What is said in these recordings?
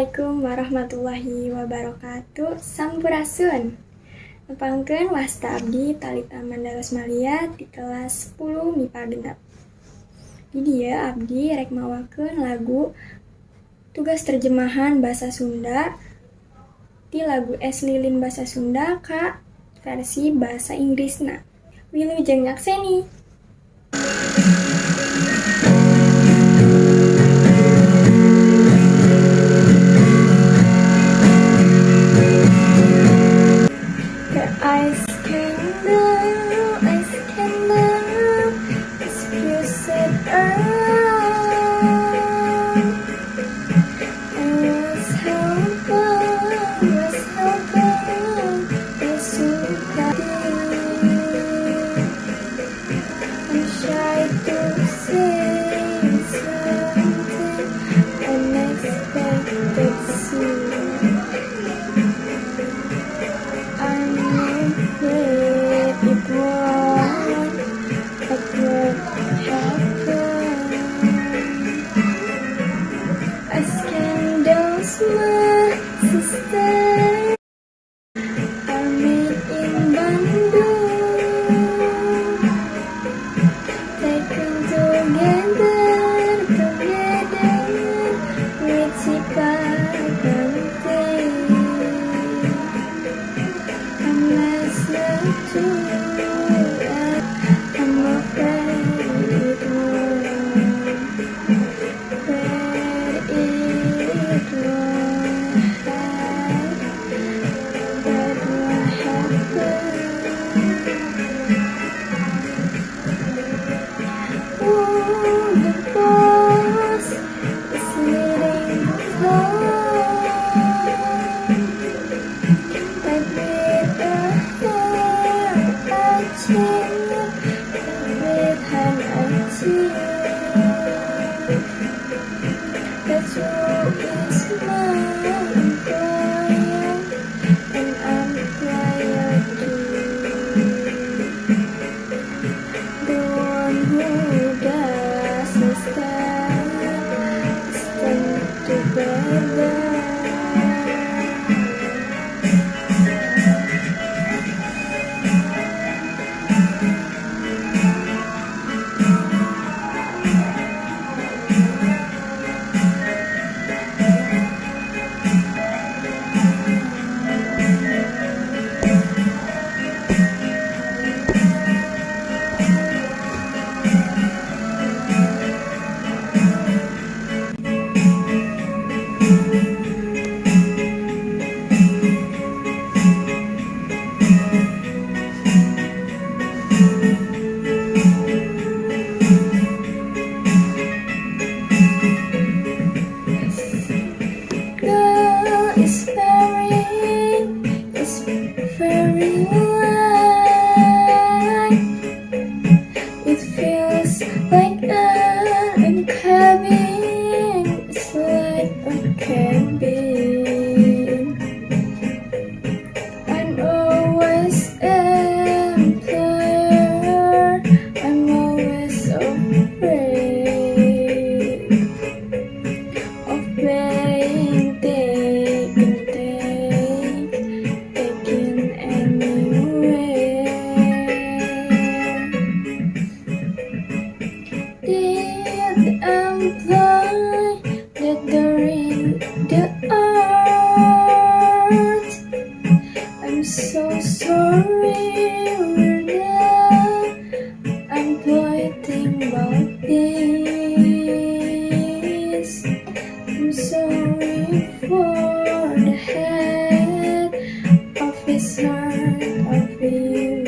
Assalamualaikum warahmatullahi wabarakatuh. Sampurasun. Nepangkeun wasta abdi Talita Mandalos Malia di kelas 10 MIPA genep. Di dieu abdi rek mawakeun lagu tugas terjemahan basa Sunda di lagu Es Lilin basa Sunda ka versi basa Inggrisna. Wilujeng nyakseni. Ice candle, exquisite earth. And was hoping, was suka I'm shy to say something unexpected soon. It won't happen. As candles, my sister, are made in Bandung, taken together with Cipaganti. I'm less to I'm afraid it won't, that it won't happen. Oh, the boss is leading the floor, but with a that's who is my employer, and I'm prior to the one who does stand together. Very light. It feels like a cabin. It's like a cabin. I'm always employer. I'm always afraid of being taken employ that during the art. I'm so sorry we're not employing about this. I'm sorry for the head officer of you.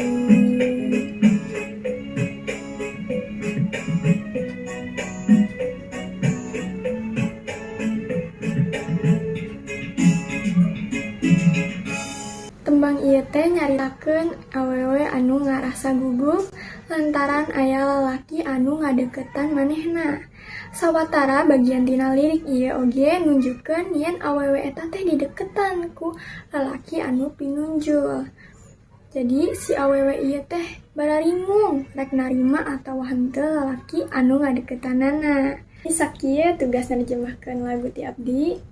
Tembang ieu teh nyaritakeun awewe anu ngarasa gugup lantaran aya lalaki anu ngadeukeutan manehna. Sawatara bagian tina lirik ieu oge nunjukkeun yen awewe eta teh dideuketan ku lalaki anu pinunjul. Jadi si awewe ieu teh bararingung rek narima atawa henteu lalaki anu ngadeuketanana. Sakieu tugas nerjemahkeun lagu ti abdi.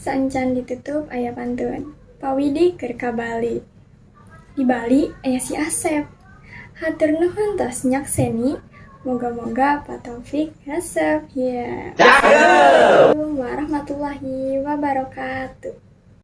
Sancan ditutup aya pantun. Pawidi keur ka Bali. Di Bali aya si Asep. Hatur nuhun tos nyakseni. Moga-moga Pak Taufik resep. Ya. Assalamualaikum warahmatullahi wabarakatuh.